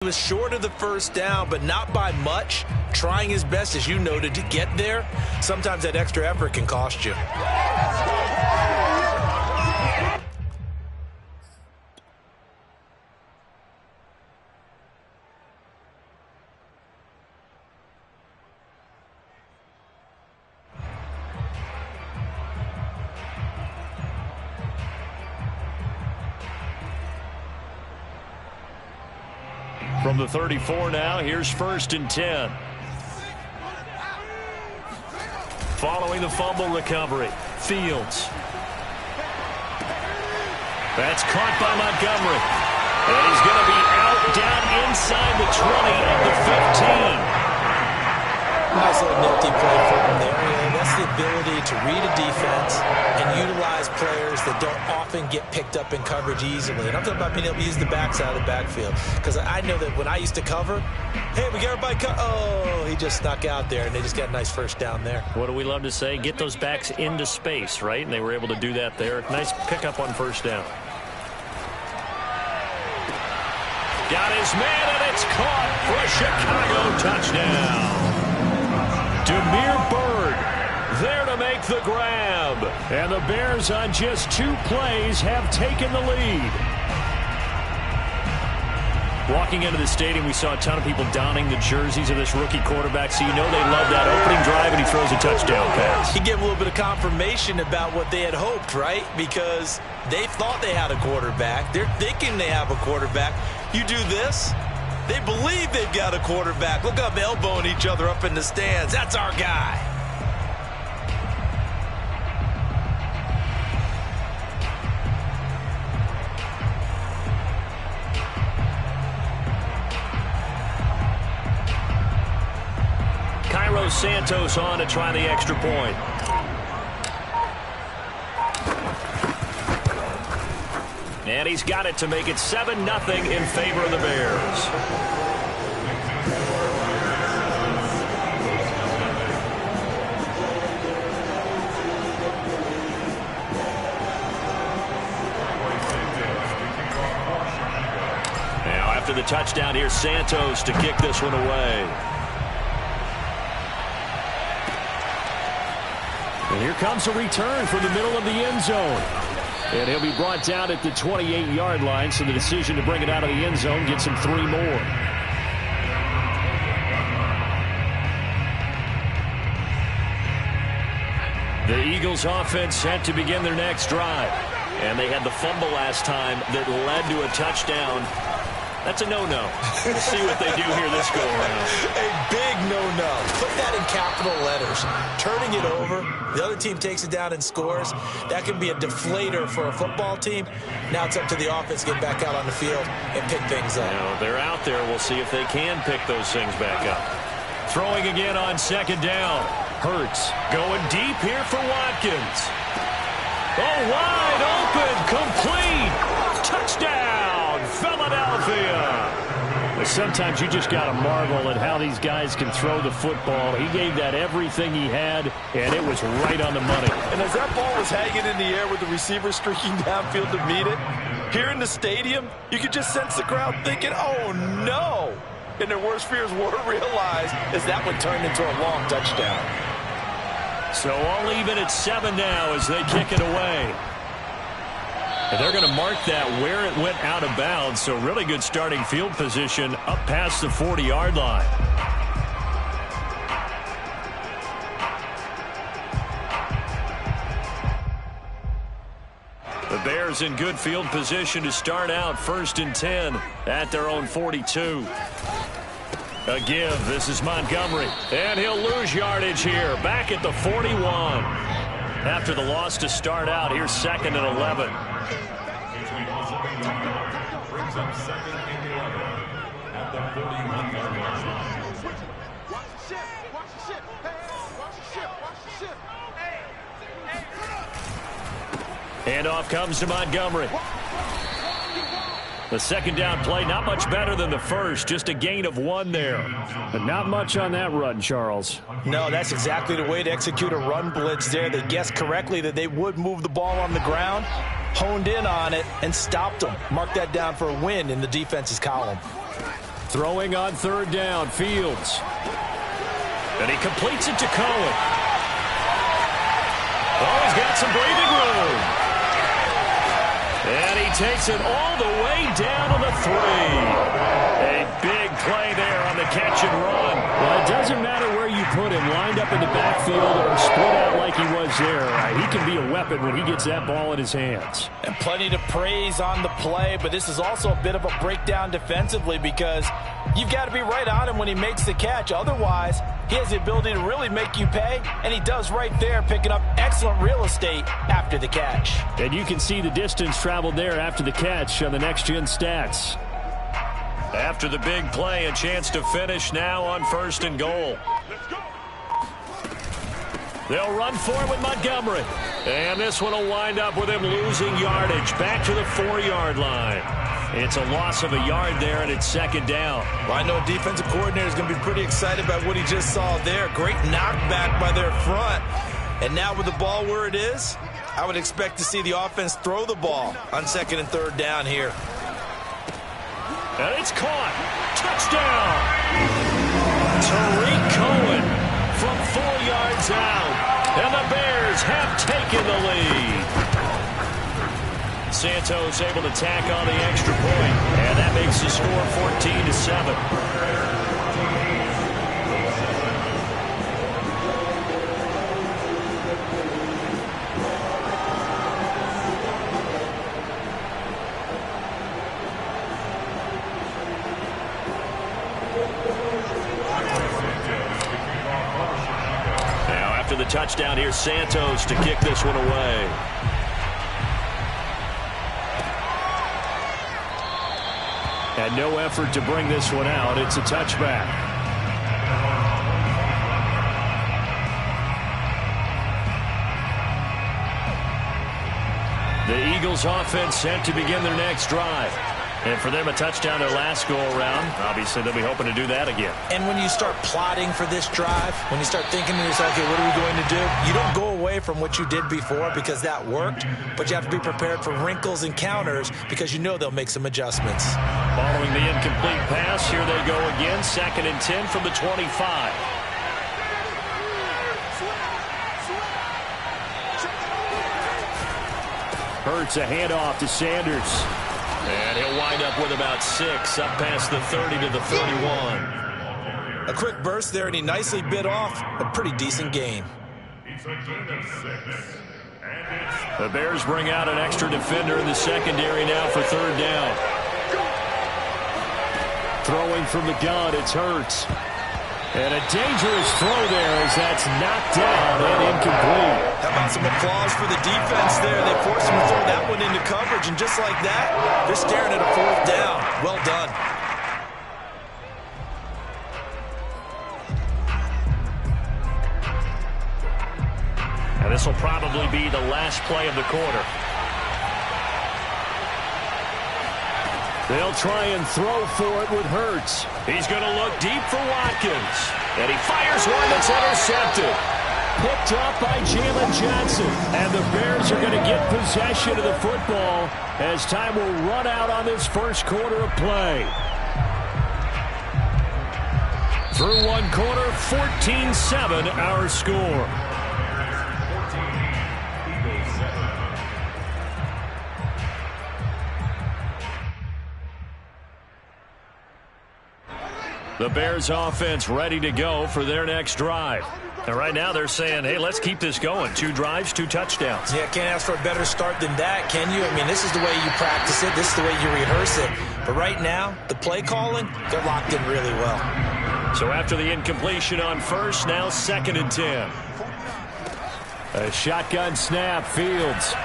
He was short of the first down, but not by much. Trying his best, as you noted, to get there. Sometimes that extra effort can cost you. From the 34 now, here's 1st and 10. Following the fumble recovery, Fields. That's caught by Montgomery. And he's going to be out down inside the 20 of the 15. Nice little nifty play for him there. That's the ability to read a defense and utilize players that don't often get picked up in coverage easily. And I'm talking about being able to use the backside of the backfield. Because I know that when I used to cover, hey, we got everybody oh, he just snuck out there, and they just got a nice first down there. What do we love to say? Get those backs into space, right? And they were able to do that there. Nice pickup on first down. Got his man, and it's caught for a Chicago touchdown. Damiere Byrd there to make the grab. And the Bears on just 2 plays have taken the lead. Walking into the stadium, we saw a ton of people donning the jerseys of this rookie quarterback, so you know they love that opening drive, and he throws a touchdown pass. He gave a little bit of confirmation about what they had hoped, right? Because they thought they had a quarterback. They're thinking they have a quarterback. You do this, they believe they've got a quarterback. Look up, elbowing each other up in the stands. That's our guy. Cairo Santos on to try the extra point. And he's got it to make it 7-0 in favor of the Bears. Now after the touchdown, here's Santos to kick this one away. And here comes a return from the middle of the end zone. And he'll be brought down at the 28-yard line, so the decision to bring it out of the end zone gets him 3 more. The Eagles offense set to begin their next drive. And they had the fumble last time that led to a touchdown. That's a no-no. We'll see what they do here this go-around. A big no-no. Put that in capital letters. Turning it over, the other team takes it down and scores. That can be a deflator for a football team. Now it's up to the offense to get back out on the field and pick things up. Now, they're out there. We'll see if they can pick those things back up. Throwing again on 2nd down. Hurts going deep here for Watkins. Oh, wide open, complete. Touchdown, Philadelphia. Sometimes you just got to marvel at how these guys can throw the football. He gave that everything he had, and it was right on the money. And as that ball was hanging in the air with the receiver streaking downfield to meet it, here in the stadium, you could just sense the crowd thinking, oh, no. And their worst fears were realized as that one turned into a long touchdown. So all even at 7 now as they kick it away. And they're going to mark that where it went out of bounds. So really good starting field position up past the 40-yard line. The Bears in good field position to start out 1st and 10 at their own 42. A give. This is Montgomery. And he'll lose yardage here. Back at the 41. After the loss to start out, here's 2nd and 11. Brings up 2nd and 11 at the 41-yard line. Handoff comes to Montgomery. The 2nd down play, not much better than the first. Just a gain of 1 there. But not much on that run, Charles. No, that's exactly the way to execute a run blitz there. They guessed correctly that they would move the ball on the ground, honed in on it, and stopped them. Mark that down for a win in the defense's column. Throwing on third down, Fields. And he completes it to Cohen. Oh, he's got some breathing room. And he takes it all the way down to the 3. A big play there on the catch and run. Well, it doesn't matter where you put him, lined up in the backfield or split out like he was there. He can be a weapon when he gets that ball in his hands. And plenty to praise on the play, but this is also a bit of a breakdown defensively because you've got to be right on him when he makes the catch. Otherwise, he has the ability to really make you pay, and he does right there, picking up excellent real estate after the catch. And you can see the distance traveled there after the catch on the next-gen stats. After the big play, a chance to finish now on 1st and goal. They'll run for it with Montgomery. And this one will wind up with him losing yardage back to the 4-yard line. It's a loss of a yard there, and it's 2nd down. Well, I know defensive coordinator is going to be pretty excited about what he just saw there. Great knockback by their front. And now with the ball where it is, I would expect to see the offense throw the ball on 2nd and 3rd down here. And it's caught. Touchdown. Tariq Cohen from 4 yards out. And the Bears have taken the lead. Santos able to tack on the extra point. And that makes the score 14-7. The touchdown here, Santos to kick this one away. And no effort to bring this one out. It's a touchback. The Eagles offense set to begin their next drive. And for them, a touchdown their last go-around. Obviously, they'll be hoping to do that again. And when you start plotting for this drive, when you start thinking to yourself, okay, what are we going to do? You don't go away from what you did before because that worked, but you have to be prepared for wrinkles and counters because you know they'll make some adjustments. Following the incomplete pass, here they go again. 2nd and 10 from the 25. Hurts a handoff to Sanders. And he'll wind up with about 6, up past the 30 to the 31. A quick burst there, and he nicely bit off a pretty decent gain. The Bears bring out an extra defender in the secondary now for 3rd down. Throwing from the gun, it's Hurts. And a dangerous throw there as that's knocked down and incomplete. How about some applause for the defense there? They forced him to throw that one into coverage, and just like that, they're staring at a 4th down. Well done. And this will probably be the last play of the quarter. They'll try and throw for it with Hurts. He's going to look deep for Watkins. And he fires one that's intercepted. Picked up by Jalen Johnson. And the Bears are going to get possession of the football as time will run out on this first quarter of play. Through one quarter, 14-7 our score. The Bears offense ready to go for their next drive. And right now they're saying, hey, let's keep this going. 2 drives, 2 touchdowns. Yeah, can't ask for a better start than that, can you? I mean, this is the way you practice it. This is the way you rehearse it. But right now, the play calling, they're locked in really well. So after the incompletion on 1st, now 2nd and 10. A shotgun snap, Fields.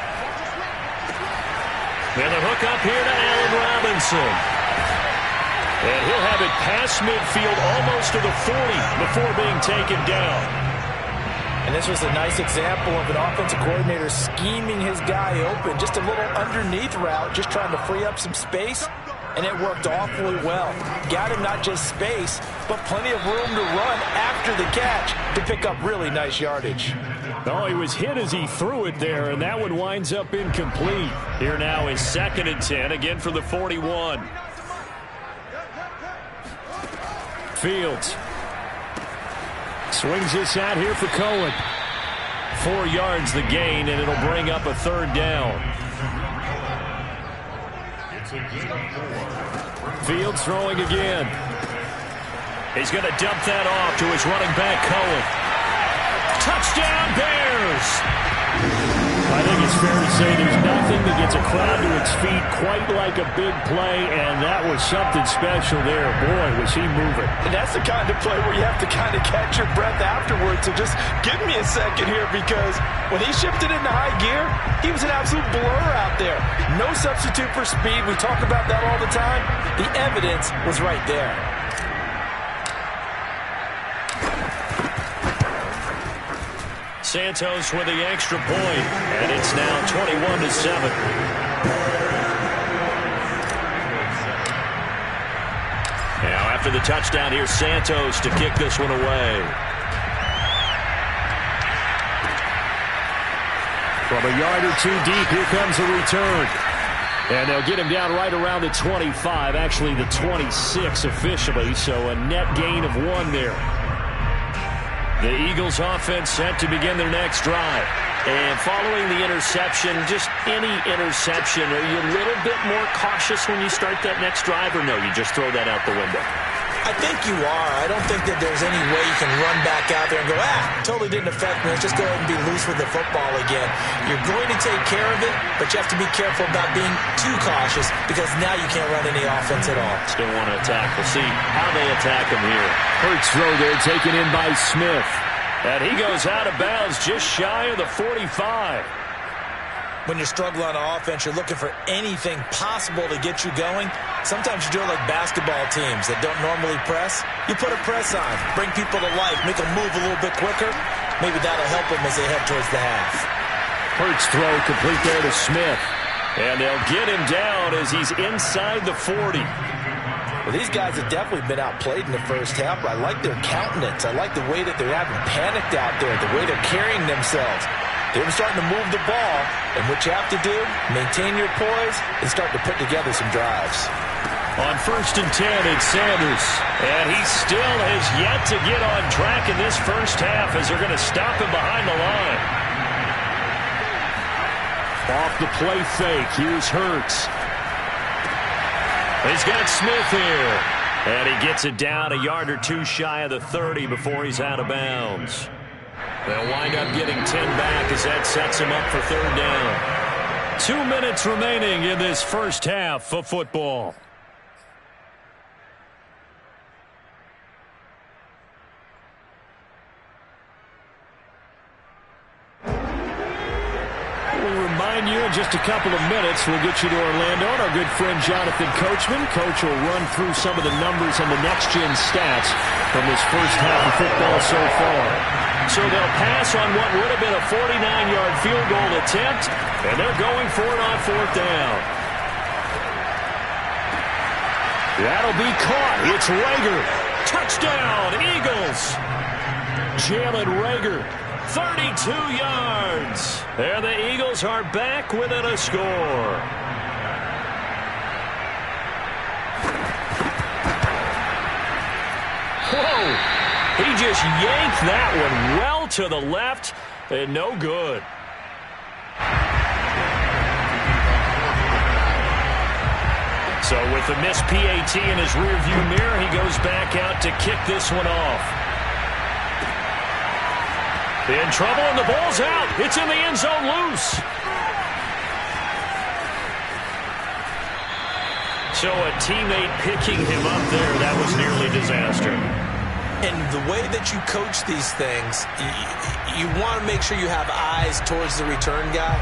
And the hook up here to Allen Robinson. And he'll have it past midfield almost to the 40 before being taken down. And this was a nice example of an offensive coordinator scheming his guy open. Just a little underneath route, just trying to free up some space. And it worked awfully well. Got him not just space, but plenty of room to run after the catch to pick up really nice yardage. Oh, he was hit as he threw it there, and that one winds up incomplete. Here now is 2nd and 10, again for the 41. Fields. Swings this out here for Cohen. 4 yards the gain, and it'll bring up a third down. Fields throwing again. He's going to dump that off to his running back, Cohen. Touchdown, Bears! I think it's fair to say there's nothing that gets a crowd to its feet quite like a big play, and that was something special there. Boy, was he moving. And that's the kind of play where you have to kind of catch your breath afterwards. So just give me a second here, because when he shifted into high gear, he was an absolute blur out there. No substitute for speed. We talk about that all the time. The evidence was right there. Santos with the extra point, and it's now 21-7. Now after the touchdown, here's Santos to kick this one away. From a yard or two deep, here comes the return. And they'll get him down right around the 25, actually the 26 officially, so a net gain of 1 there. The Eagles offense set to begin their next drive. And following the interception, just any interception, are you a little bit more cautious when you start that next drive, or no, you just throw that out the window? I think you are. I don't think that there's any way you can run back out there and go, totally didn't affect me. Let's just go ahead and be loose with the football again. You're going to take care of it, but you have to be careful about being too cautious, because now you can't run any offense at all. Still want to attack. We'll see how they attack him here. Hurts throw there, taken in by Smith. And he goes out of bounds just shy of the 45. When you're struggling on offense, you're looking for anything possible to get you going. Sometimes you do it like basketball teams that don't normally press. You put a press on, bring people to life, make them move a little bit quicker. Maybe that'll help them as they head towards the half. Hurts throw complete there to Smith. And they'll get him down as he's inside the 40. Well, these guys have definitely been outplayed in the first half, but I like their countenance. I like the way that they're having panicked out there, the way they're carrying themselves. They're starting to move the ball, and what you have to do, maintain your poise and start to put together some drives. On 1st and 10, it's Sanders. And he still has yet to get on track in this first half, as they're going to stop him behind the line. Off the play fake, here's Hurts. He's got Smith here. And he gets it down a yard or two shy of the 30 before he's out of bounds. They'll wind up getting 10 back as that sets him up for third down. 2 minutes remaining in this first half of football. You in just a couple of minutes. We'll get you to Orlando and our good friend Jonathan Coachman. Coach will run through some of the numbers and the next-gen stats from this first half of football so far. So they'll pass on what would have been a 49-yard field goal attempt, and they're going for it on 4th down. That'll be caught. It's Reagor. Touchdown, Eagles. Jalen Reagor. 32 yards. And the Eagles are back within a score. Whoa. He just yanked that one well to the left, and no good. So with the missed PAT in his rearview mirror, he goes back out to kick this one off. In trouble, and the ball's out. It's in the end zone loose. So a teammate picking him up there, that was nearly disaster. And the way that you coach these things, you want to make sure you have eyes towards the return guy,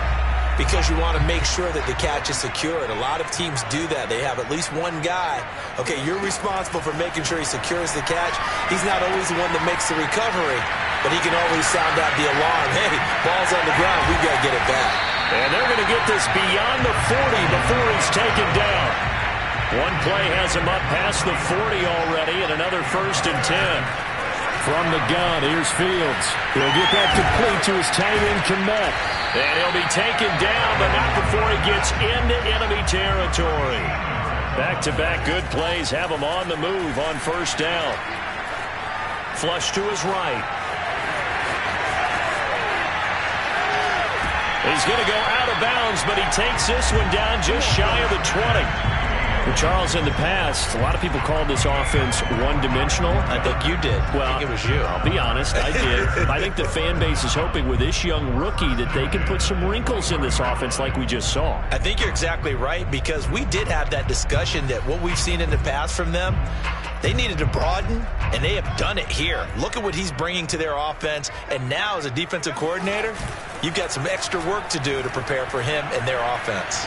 because you want to make sure that the catch is secured. A lot of teams do that. They have at least one guy. Okay, you're responsible for making sure he secures the catch. He's not always the one that makes the recovery, but he can always sound out the alarm. Hey, ball's on the ground. We've got to get it back. And they're going to get this beyond the 40 before he's taken down. One play has him up past the 40 already, and another 1st and 10. From the gun, here's Fields. He'll get that complete to his tight end, Kmet. And he'll be taken down, but not before he gets into enemy territory. Back-to-back good plays have him on the move on first down. Flush to his right. He's going to go out of bounds, but he takes this one down just shy of the 20. Well, Charles, in the past, a lot of people called this offense one-dimensional. I think you did. Well, I think it was you. I'll be honest, I did. I think the fan base is hoping with this young rookie that they can put some wrinkles in this offense like we just saw. I think you're exactly right, because we did have that discussion that what we've seen in the past from them, they needed to broaden, and they have done it here. Look at what he's bringing to their offense, and now as a defensive coordinator, you've got some extra work to do to prepare for him and their offense.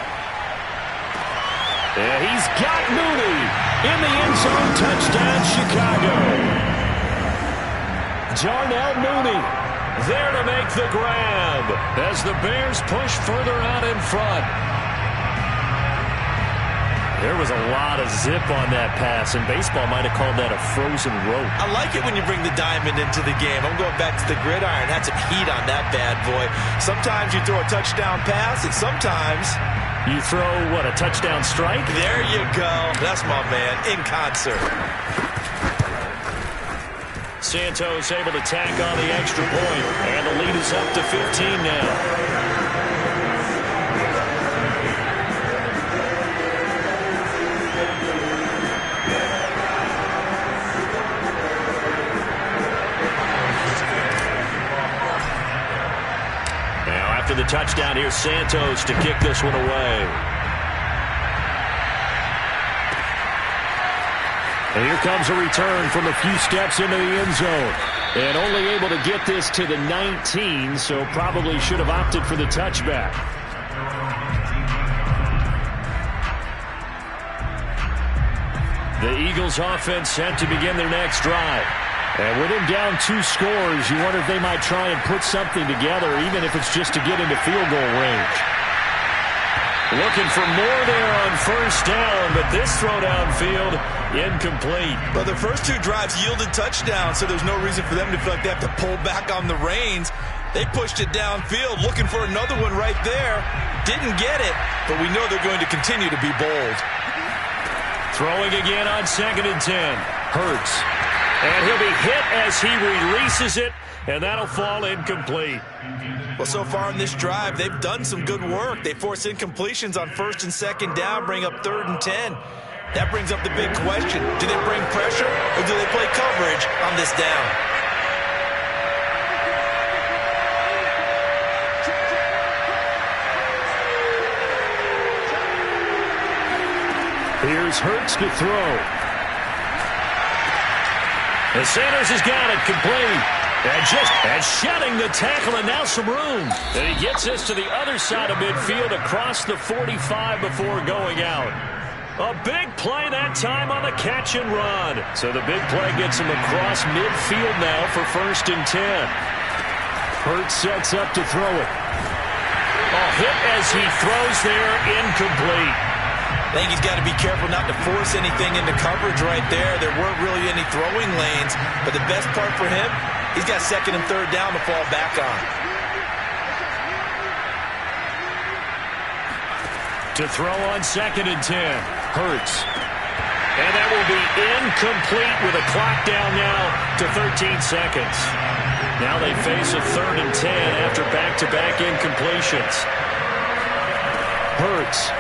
And he's got Mooney in the end zone. Touchdown, Chicago. Darnell Mooney there to make the grab as the Bears push further out in front. There was a lot of zip on that pass, and baseball might have called that a frozen rope. I like it when you bring the diamond into the game. I'm going back to the gridiron. Had some heat on that bad boy. Sometimes you throw a touchdown pass, and sometimes you throw, what, a touchdown strike? There you go. That's my man, in concert. Santos able to tack on the extra point, and the lead is up to 15 now. After the touchdown, here's Santos to kick this one away. And here comes a return from a few steps into the end zone. And only able to get this to the 19, so probably should have opted for the touchback. The Eagles offense set to begin their next drive. And with him down 2 scores, you wonder if they might try and put something together, even if it's just to get into field goal range. Looking for more there on first down, but this throw downfield, incomplete. Well, their first 2 drives yielded touchdowns, so there's no reason for them to feel like they have to pull back on the reins. They pushed it downfield, looking for another one right there. Didn't get it, but we know they're going to continue to be bold. Throwing again on 2nd and 10. Hurts. And he'll be hit as he releases it, and that'll fall incomplete. Well, so far in this drive, they've done some good work. They force incompletions on 1st and 2nd down, bring up 3rd and 10. That brings up the big question. Do they bring pressure, or do they play coverage on this down? Here's Hurts to throw. And Sanders has got it complete. And shedding the tackle, and now some room. And he gets this to the other side of midfield across the 45 before going out. A big play that time on the catch and run. So the big play gets him across midfield now for 1st and 10. Hurts sets up to throw it. A hit as he throws there, incomplete. I think he's got to be careful not to force anything into coverage right there. There weren't really any throwing lanes, but the best part for him, he's got 2nd and 3rd down to fall back on. To throw on 2nd and 10, Hurts. And that will be incomplete with a clock down now to 13 seconds. Now they face a 3rd and 10 after back-to-back incompletions. Hurts.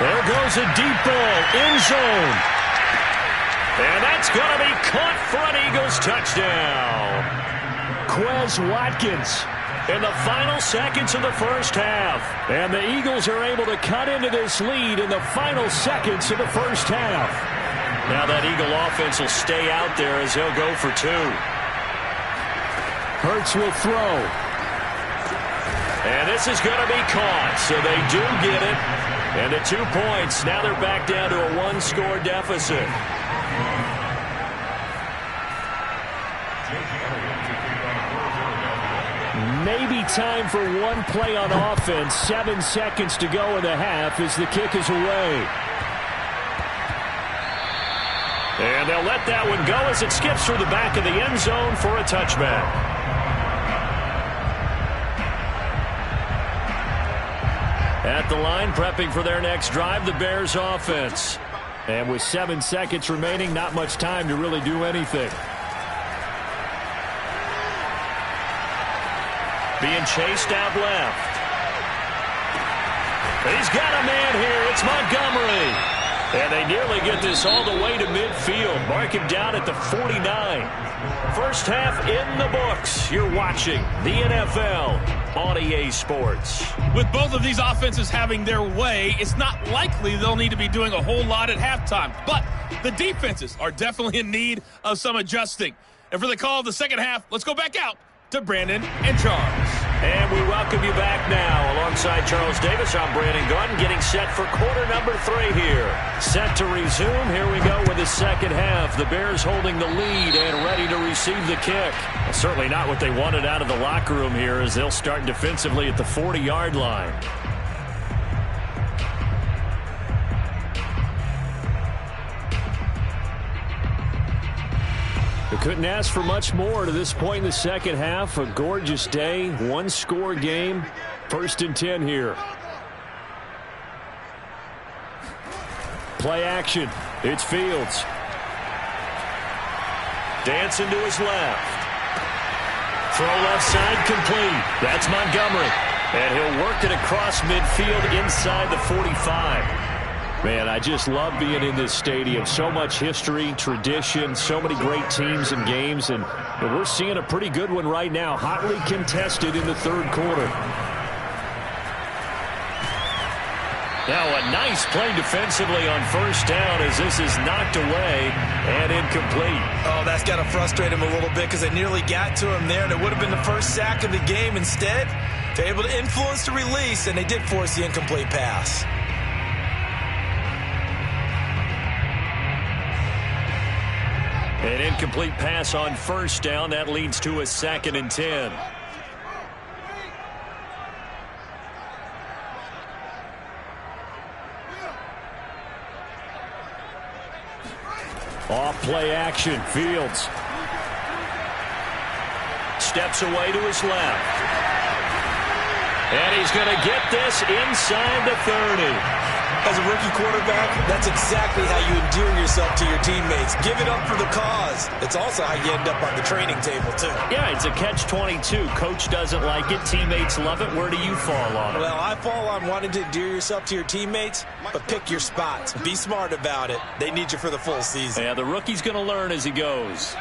There goes a deep ball, end zone. And that's going to be caught for an Eagles touchdown. Quez Watkins in the final seconds of the first half. And the Eagles are able to cut into this lead in the final seconds of the first half. Now that Eagle offense will stay out there as they'll go for 2. Hurts will throw. And this is going to be caught, so they do get it. And at 2 points, now they're back down to a 1-score deficit. Maybe time for one play on offense. 7 seconds to go in the half as the kick is away. And they'll let that one go as it skips through the back of the end zone for a touchback. At the line, prepping for their next drive, the Bears offense. And with 7 seconds remaining, not much time to really do anything. Being chased out left. He's got a man here. It's Montgomery. And they nearly get this all the way to midfield. Mark him down at the 49. First half in the books. You're watching the NFL on EA Sports. With both of these offenses having their way, it's not likely they'll need to be doing a whole lot at halftime. But the defenses are definitely in need of some adjusting. And for the call of the second half, let's go back out to Brandon and Charles. And we welcome you back now. Alongside Charles Davis, I'm Brandon Gunn, getting set for quarter number 3 here. Set to resume. Here we go with the second half. The Bears holding the lead and ready to receive the kick. Well, certainly not what they wanted out of the locker room here, as they'll start defensively at the 40-yard line. We couldn't ask for much more to this point in the second half. A gorgeous day, one-score game. 1st and 10 here. Play action. It's Fields. Dancing to his left. Throw left side complete. That's Montgomery. And he'll work it across midfield inside the 45. Man, I just love being in this stadium. So much history, tradition, so many great teams and games, and we're seeing a pretty good one right now, hotly contested in the third quarter. Now a nice play defensively on first down as this is knocked away and incomplete. Oh, that's got to frustrate him a little bit because they nearly got to him there, and it would have been the first sack of the game. Instead, they're able to influence the release, and they did force the incomplete pass. An incomplete pass on first down. That leads to a 2nd and 10. Off play action. Fields. Steps away to his left. And he's going to get this inside the 30. As a rookie quarterback, that's exactly how you endear yourself to your teammates. Give it up for the cause. It's also how you end up on the training table, too. Yeah, it's a catch-22. Coach doesn't like it. Teammates love it. Where do you fall on it? Well, I fall on wanting to endear yourself to your teammates, but pick your spots. Be smart about it. They need you for the full season. Yeah, the rookie's going to learn as he goes.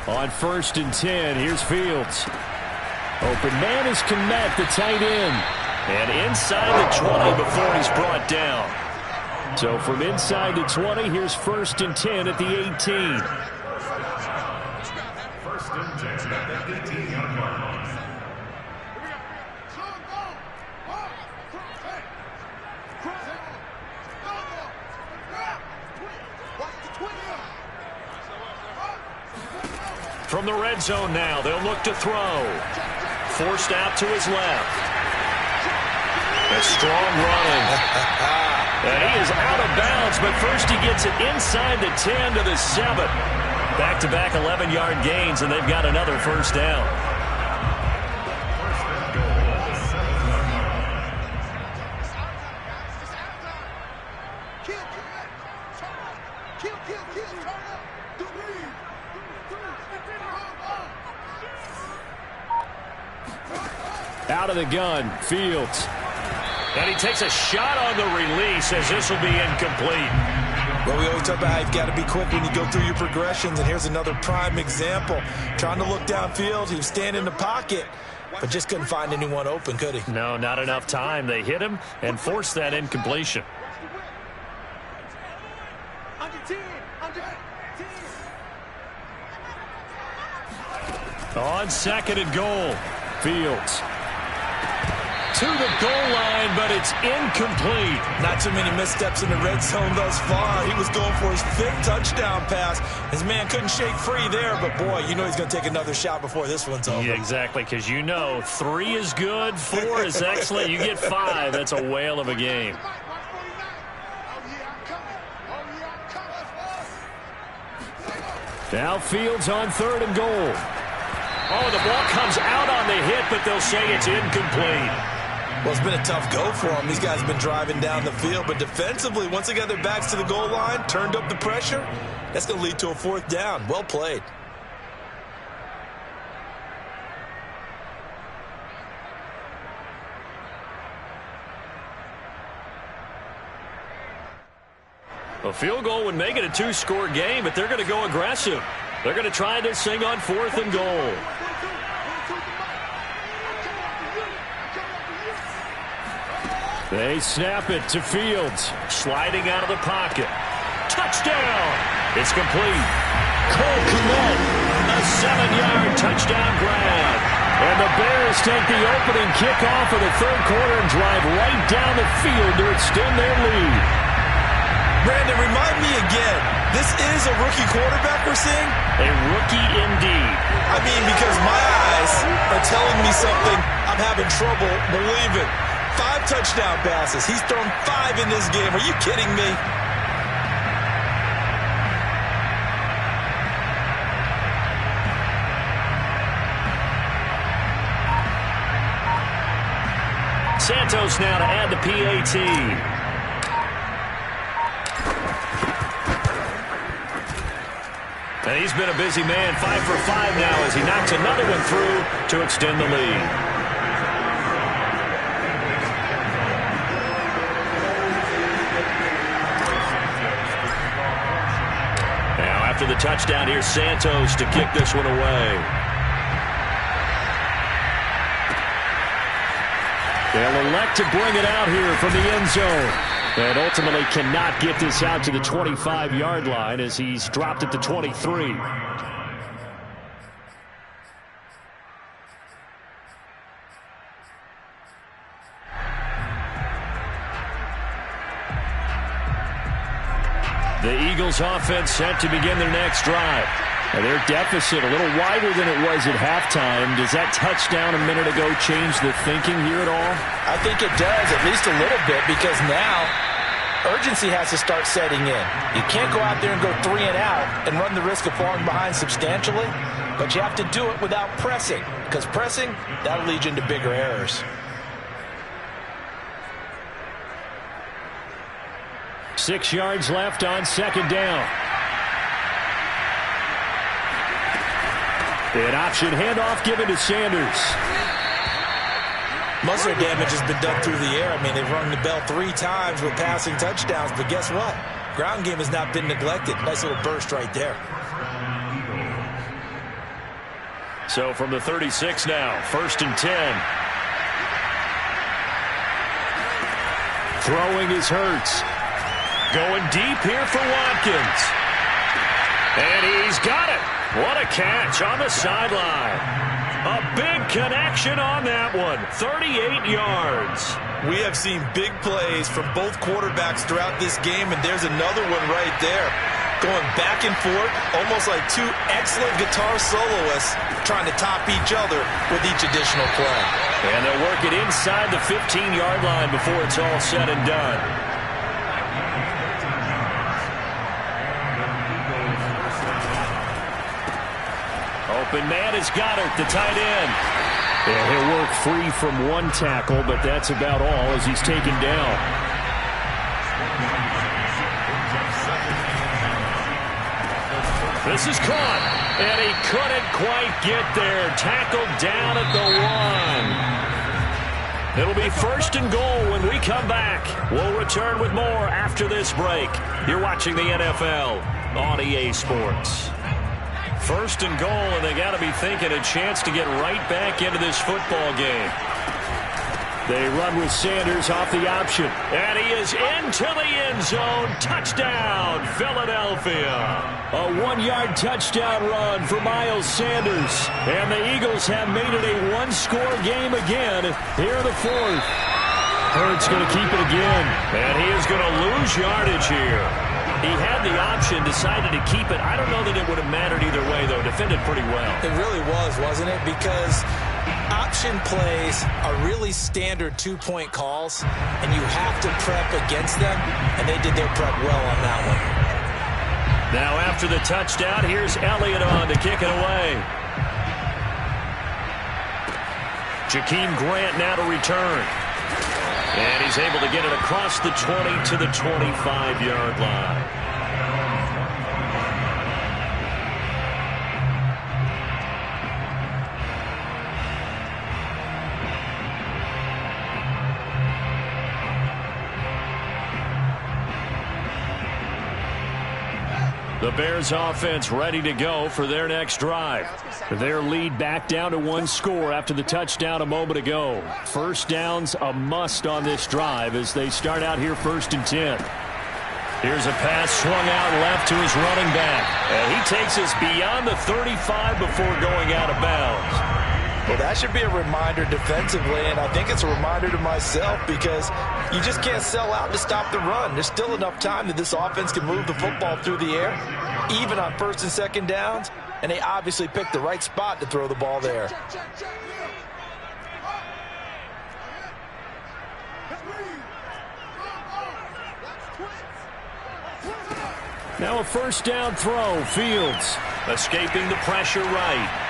On 1st and 10, here's Fields. Open man is Kmet, the tight end. And inside the 20 before he's brought down. So from inside the 20, here's 1st and 10 at the 18. 1st and 10 at the 18-yard line. From the red zone now, they'll look to throw. Forced out to his left. A strong running. And he is out of bounds, but first he gets it inside the 10 to the 7. Back-to-back 11-yard gains, and they've got another first down. Out of the gun, Fields. And he takes a shot on the release as this will be incomplete. Well, we always talk about how you've got to be quick when you go through your progressions, and here's another prime example. Trying to look downfield, he was standing in the pocket, but just couldn't find anyone open, could he? No, not enough time. They hit him and forced that incompletion. On 2nd and goal, Fields. To the goal line, but it's incomplete. Not too many missteps in the red zone thus far. He was going for his 5th touchdown pass. His man couldn't shake free there, but boy, you know he's going to take another shot before this one's over. Yeah, exactly, because you know 3 is good, 4 is excellent. You get 5, that's a whale of a game. Now Fields on 3rd and goal. Oh, the ball comes out on the hit, but they'll say it's incomplete. Well, it's been a tough go for them. These guys have been driving down the field, but defensively, once they got their backs to the goal line, turned up the pressure, that's going to lead to a 4th down. Well played. A field goal would make it a 2-score game, but they're going to go aggressive. They're going to try this thing on 4th and goal. They snap it to Fields. Sliding out of the pocket. Touchdown! It's complete. Cole Kmet, A 7-yard touchdown grab. and the Bears take the opening kickoff of the 3rd quarter and drive right down the field to extend their lead. Brandon, remind me again, this is a rookie quarterback we're seeing? A rookie indeed. I mean, because my eyes are telling me something I'm having trouble believing. 5 touchdown passes. He's thrown 5 in this game. Are you kidding me? Santos now to add the PAT. And he's been a busy man, 5 for 5 now as he knocks another one through to extend the lead. Now after the touchdown, here's Santos to kick this one away. They'll elect to bring it out here from the end zone. And ultimately cannot get this out to the 25-yard line as he's dropped at the 23. The Eagles offense set to begin their next drive. And their deficit a little wider than it was at halftime. Does that touchdown a minute ago change the thinking here at all? I think it does, at least a little bit, because now urgency has to start setting in. You can't go out there and go 3 and out and run the risk of falling behind substantially, but you have to do it without pressing, because pressing, that'll lead you into bigger errors. Six yards left on 2nd down. An option handoff given to Sanders. Most of their damage has been done through the air. I mean, they've rung the bell 3 times with passing touchdowns, but guess what? Ground game has not been neglected. Nice little burst right there. So from the 36 now, 1st and 10. Throwing is Hurts. Going deep here for Watkins. And he's got it. What a catch on the sideline. A big connection on that one. 38 yards. We have seen big plays from both quarterbacks throughout this game, and there's another one right there. Going back and forth, almost like 2 excellent guitar soloists trying to top each other with each additional play. And they'll work it inside the 15-yard line before it's all said and done. Open man is Goddard, the tight end. Yeah, he'll work free from 1 tackle, but that's about all as he's taken down. This is caught, and he couldn't quite get there. Tackled down at the 1. It'll be 1st and goal when we come back. We'll return with more after this break. You're watching the NFL on EA Sports. 1st and goal, and they got to be thinking a chance to get right back into this football game. They run with Sanders off the option. And he is into the end zone. Touchdown, Philadelphia. A 1-yard touchdown run for Miles Sanders. And the Eagles have made it a 1-score game again here in the 4th. Hurts going to keep it again. And he is going to lose yardage here. He had the option, decided to keep it. I don't know that it would have mattered either way, though. Defended pretty well. It really was, wasn't it? Because option plays are really standard 2-point calls, and you have to prep against them, and they did their prep well on that one. Now after the touchdown, here's Elliott on to kick it away. Jakeem Grant now to return. And he's able to get it across the 20 to the 25-yard line. The Bears offense ready to go for their next drive. Their lead back down to 1 score after the touchdown a moment ago. First down's a must on this drive as they start out here 1st and 10. Here's a pass swung out left to his running back. And he takes us beyond the 35 before going out of bounds. Well, that should be a reminder defensively, and I think it's a reminder to myself because you just can't sell out to stop the run. There's still enough time that this offense can move the football through the air, even on 1st and 2nd downs, and they obviously picked the right spot to throw the ball there. Now a 1st down throw. Fields escaping the pressure right.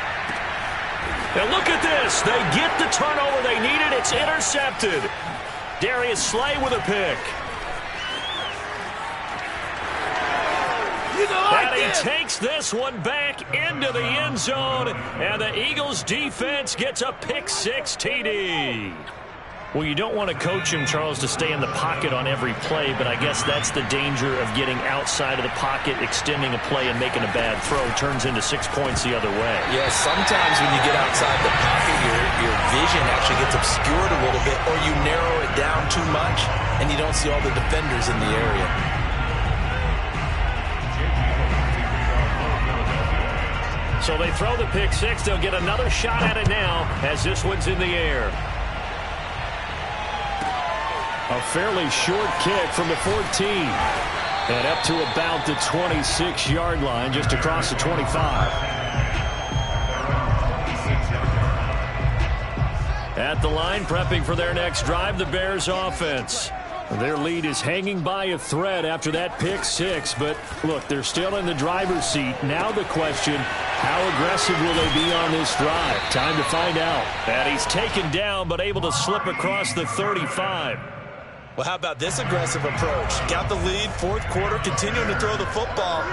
And look at this. They get the turnover they needed. It's intercepted. Darius Slay with a pick. And he takes this one back into the end zone. And the Eagles defense gets a pick 6 TD. Well, you don't want to coach him, Charles, to stay in the pocket on every play, but I guess that's the danger of getting outside of the pocket, extending a play, and making a bad throw. Turns into 6 points the other way. Yeah, sometimes when you get outside the pocket, your vision actually gets obscured a little bit, or you narrow it down too much, and you don't see all the defenders in the area. So they throw the pick 6. They'll get another shot at it now as this one's in the air. A fairly short kick from the 14. And up to about the 26-yard line, just across the 25. At the line, prepping for their next drive, the Bears offense. Their lead is hanging by a thread after that pick 6. But, look, they're still in the driver's seat. Now the question, how aggressive will they be on this drive? Time to find out. And he's taken down but able to slip across the 35. Well, how about this aggressive approach? Got the lead, 4th quarter, continuing to throw the football.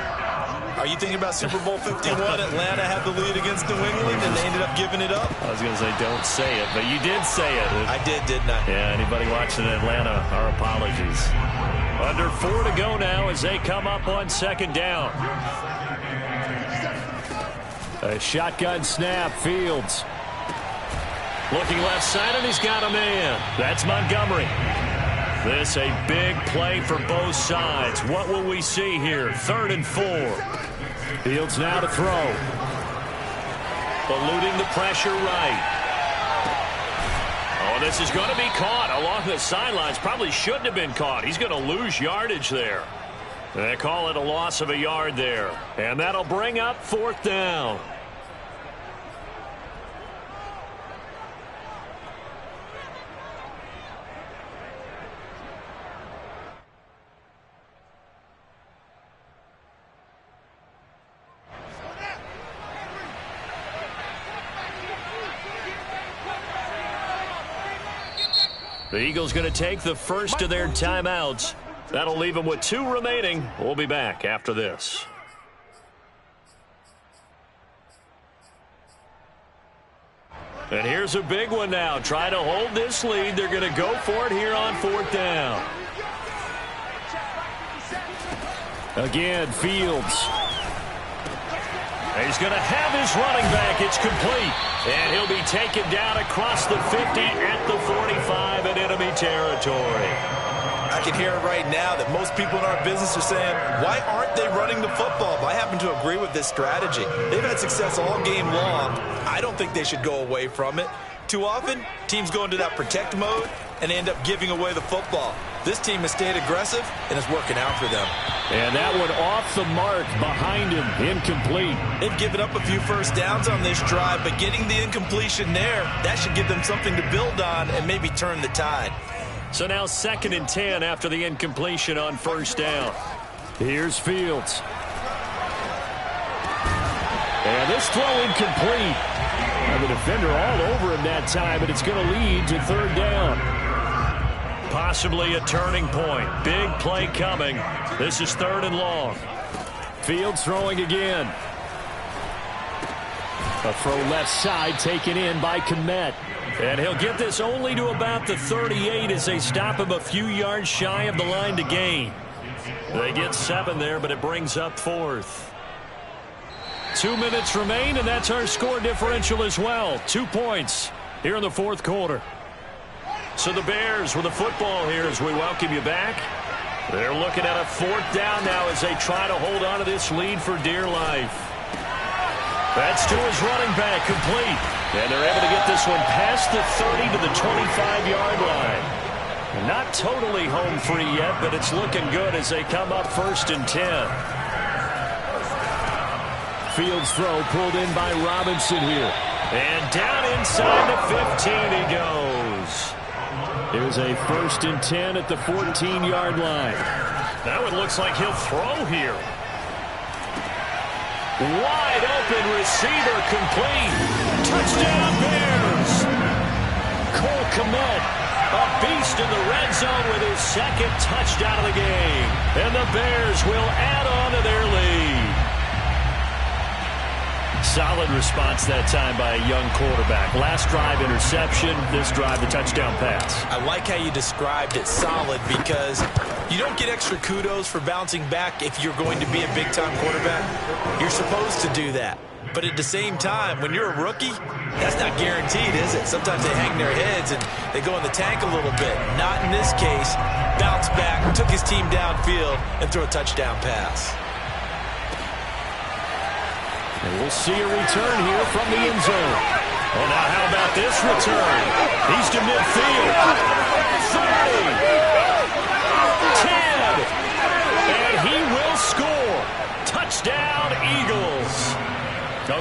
Are you thinking about Super Bowl 51? Atlanta had the lead against New England, and they ended up giving it up. I was going to say, don't say it, but you did say it. I did, didn't I? Yeah, anybody watching Atlanta, our apologies. Under 4 to go now as they come up on 2nd down. A shotgun snap, Fields. Looking left side, and he's got a man. That's Montgomery. This a big play for both sides. What will we see here? 3rd and 4. Fields now to throw. Eluding the pressure right. Oh, this is going to be caught along the sidelines. Probably shouldn't have been caught. He's going to lose yardage there. They call it a loss of a yard there. And that'll bring up 4th down. The Eagles going to take the first of their timeouts. That'll leave them with 2 remaining. We'll be back after this. And here's a big one now. Try to hold this lead. They're going to go for it here on 4th down. Again, Fields. He's going to have his running back. It's complete. And he'll be taken down across the 50 at the 45 in enemy territory. I can hear it right now that most people in our business are saying, why aren't they running the football? But I happen to agree with this strategy. They've had success all game long. I don't think they should go away from it. Too often, teams go into that protect mode and they end up giving away the football. This team has stayed aggressive, and it's working out for them. And that one off the mark behind him, incomplete. They've given up a few first downs on this drive, but getting the incompletion there, that should give them something to build on and maybe turn the tide. So now 2nd and 10 after the incompletion on 1st down. Here's Fields. And this throw incomplete. And the defender all over him that time, but it's going to lead to third down. Possibly a turning point. Big play coming. This is 3rd and long. Fields throwing again. A throw left side taken in by Kmet. And he'll get this only to about the 38 as they stop him a few yards shy of the line to gain. They get 7 there, but it brings up 4th. 2 minutes remain, and that's our score differential as well. 2 points here in the 4th quarter. So the Bears with the football here as we welcome you back. They're looking at a 4th down now as they try to hold on to this lead for dear life. That's to his running back, complete. And they're able to get this one past the 30 to the 25-yard line. Not totally home free yet, but it's looking good as they come up 1st and 10. Fields throw pulled in by Robinson here. And down inside the 15 he goes. Here's a 1st and 10 at the 14-yard line. Now it looks like he'll throw here. Wide open receiver, complete. Touchdown Bears. Cole Kmet, a beast in the red zone with his 2nd touchdown of the game. And the Bears will add on to their lead. Solid response that time by a young quarterback. Last drive interception, this drive the touchdown pass. I like how you described it, solid, because you don't get extra kudos for bouncing back if you're going to be a big-time quarterback. You're supposed to do that. But at the same time, when you're a rookie, that's not guaranteed, is it? Sometimes they hang their heads and they go in the tank a little bit. Not in this case. Bounce back, took his team downfield, and threw a touchdown pass. And we'll see a return here from the end zone. Oh, now how about this return? He's to midfield. 30. 10. And he will score. Touchdown, Eagles.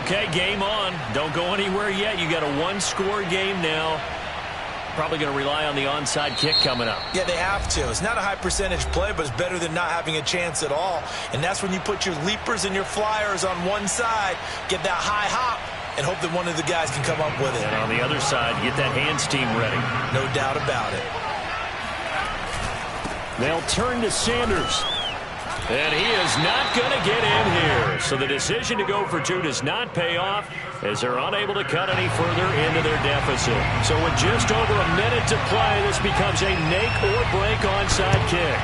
Okay, game on. Don't go anywhere yet. You got a 1-score game now. Probably going to rely on the onside kick coming up. Yeah, they have to. It's not a high percentage play, but it's better than not having a chance at all. And that's when you put your leapers and your flyers on one side, get that high hop, and hope that one of the guys can come up with it. And on the other side, get that hands team ready. No doubt about it. They'll turn to Sanders. And he is not going to get in here. So the decision to go for 2 does not pay off as they're unable to cut any further into their deficit. So with just over a minute to play, this becomes a make or break onside kick.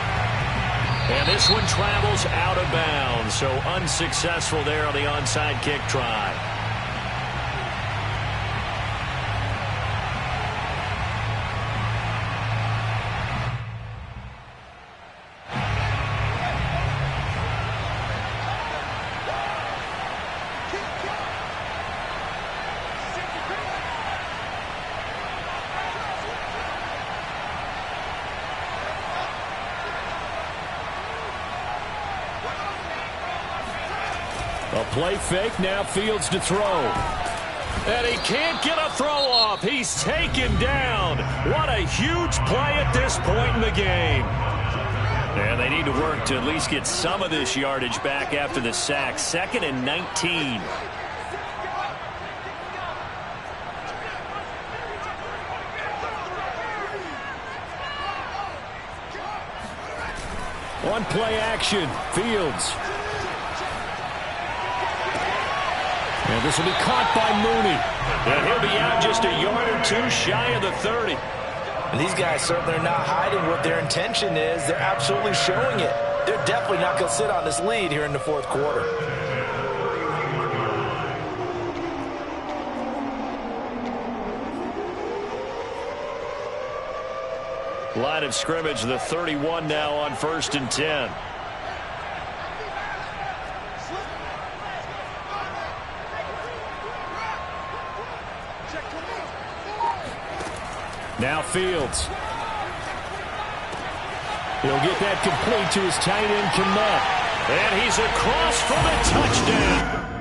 And this one travels out of bounds. So unsuccessful there on the onside kick try. A play fake, now Fields to throw. And he can't get a throw off. He's taken down. What a huge play at this point in the game. And they need to work to at least get some of this yardage back after the sack. 2nd and 19. One play action, Fields. And this will be caught by Mooney. And he'll be out just a yard or 2 shy of the 30. And these guys certainly are not hiding what their intention is. They're absolutely showing it. They're definitely not going to sit on this lead here in the 4th quarter. Line of scrimmage, the 31 now on 1st and 10. Now Fields. He'll get that complete to his tight end, Kmet. And he's across for the touchdown.